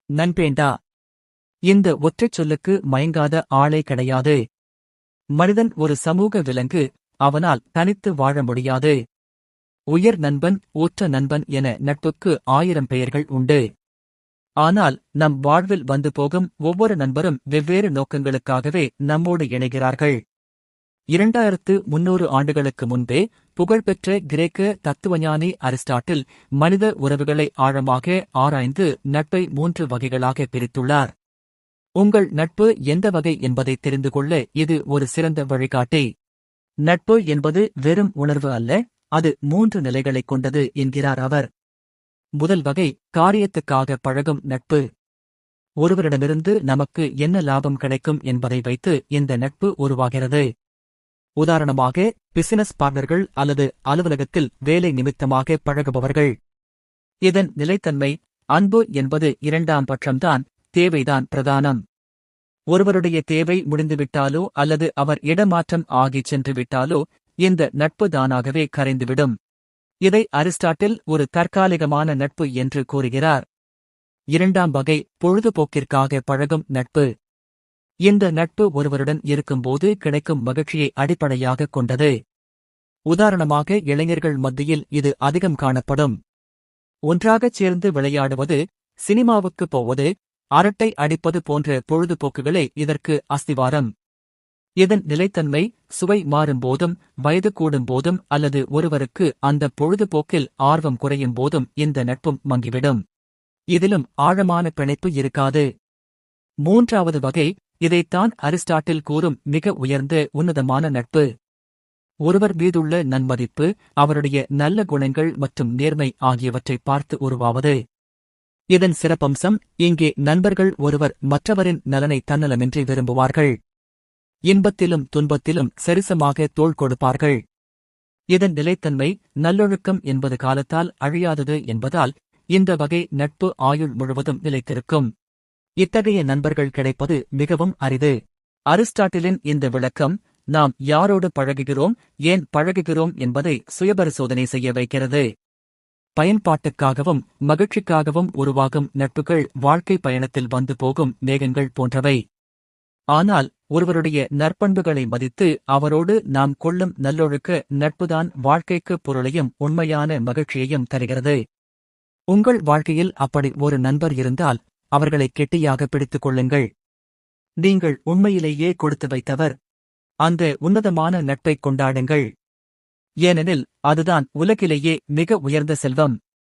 நண்பேண்டா. இந்த ஒற்றைச் சொல்லுக்கு மயங்காத ஆளே கிடையாது. மனிதன் ஒரு சமூக விலங்கு, அவனால் தனித்து வாழ முடியாது. உயர் நண்பன், ஊற்ற நண்பன் என நட்புக்கு 1000 பெயர்கள் உண்டு. ஆனால் நம் வாழ்வில் வந்து போகும் ஒவ்வொரு நண்பரும் வெவ்வேறு நோக்கங்களுக்காகவே நம்மோடு இணைகிறார்கள். 2300 ஆண்டுகளுக்கு முன்பே புகழ்பெற்ற கிரேக்க தத்துவஞானி அரிஸ்டாட்டில் மனித உறவுகளை ஆழமாக ஆராய்ந்து நட்பை 3 வகைகளாக பிரித்துள்ளார். உங்கள் நட்பு எந்த வகை என்பதை தெரிந்து கொள்ள இது ஒரு சிறந்த வழிகாட்டி. நட்பு என்பது வெறும் உணர்வு அல்ல, அது 3 நிலைகளைக் கொண்டது என்கிறார் அவர். முதல் வகை காரியத்துக்காக பழகும் நட்பு. ஒருவரிடமிருந்து நமக்கு என்ன லாபம் கிடைக்கும் என்பதை வைத்து இந்த நட்பு உருவாகிறது. உதாரணமாக, பிசினஸ் பார்ட்னர்கள் அல்லது அலுவலகத்தில் வேலை நிமித்தமாக பழகுபவர்கள். இதன் நிலைத்தன்மை, அன்பு என்பது 2ஆம் பட்சம்தான், தேவைதான் பிரதானம். ஒருவருடைய தேவை முடிந்துவிட்டாலோ அல்லது அவர் இடமாற்றம் ஆகிச் சென்று விட்டாலோ இந்த நட்பு தானாகவே கரைந்துவிடும். இதை அரிஸ்டாட்டில் ஒரு தற்காலிகமான நட்பு என்று கூறுகிறார். 2ஆம் வகை பொழுதுபோக்கிற்காக பழகும் நட்பு. இந்த நட்பு ஒருவருடன் இருக்கும்போது கிடைக்கும் மகிழ்ச்சியை அடிப்படையாகக் கொண்டது. உதாரணமாக, இளைஞர்கள் மத்தியில் இது அதிகம் காணப்படும். ஒன்றாகச் சேர்ந்து விளையாடுவது, சினிமாவுக்குப் போவது, அரட்டை அடிப்பது போன்ற பொழுதுபோக்குகளே இதற்கு அஸ்திவாரம். இதன் நிலைத்தன்மை, சுவை மாறும்போதும், வயது கூடும்போதும் அல்லது ஒருவருக்கு அந்த பொழுதுபோக்கில் ஆர்வம் குறையும் போதும் இந்த நட்பும் மங்கிவிடும். இதிலும் ஆழமான பிணைப்பு இருக்காது. 3ஆவது வகை, இதைத்தான் அரிஸ்டாட்டில் கூறும் மிக உயர்ந்த உன்னதமான நட்பு. ஒருவர் மீதுள்ள நன்மதிப்பு, அவருடைய நல்ல குணங்கள் மற்றும் நேர்மை ஆகியவற்றை பார்த்து உருவாவது. இதன் சிறப்பம்சம், இங்கே நண்பர்கள் ஒருவர் மற்றவரின் நலனை தன்னலமின்றி விரும்புவார்கள். இன்பத்திலும் துன்பத்திலும் சரிசமாக தோள் கொடுப்பார்கள். இதன் நிலைத்தன்மை, நல்லொழுக்கம் என்பது காலத்தால் அழியாதது என்பதால் இந்த வகை நட்பு ஆயுள் முழுவதும் நிலைத்திருக்கும். இத்தகைய நண்பர்கள் கிடைப்பது மிகவும் அரிது. அரிஸ்டாட்டிலின் இந்த விளக்கம், நாம் யாரோடு பழகுகிறோம், ஏன் பழகுகிறோம் என்பதை சுயபரிசோதனை செய்ய வைக்கிறது. பயன்பாட்டுக்காகவும் மகிழ்ச்சிக்காகவும் உருவாகும் நட்புகள் வாழ்க்கை பயணத்தில் வந்து போகும் மேகங்கள் போன்றவை. ஆனால் ஒருவருடைய நற்பண்புகளை மதித்து அவரோடு நாம் கொள்ளும் நல்லொழுக்க நட்புதான் வாழ்க்கைக்கு பொருளையும் உண்மையான மகிழ்ச்சியையும் தருகிறது. உங்கள் வாழ்க்கையில் அப்படி ஒரு நண்பர் இருந்தால் அவர்களை கெட்டியாக பிடித்துக் கொள்ளுங்கள். நீங்கள் உண்மையிலேயே கொடுத்து வைத்தவர். அந்த உன்னதமான நட்பைக் கொண்டாடுங்கள். ஏனெனில் அதுதான் உலகிலேயே மிக உயர்ந்த செல்வம்.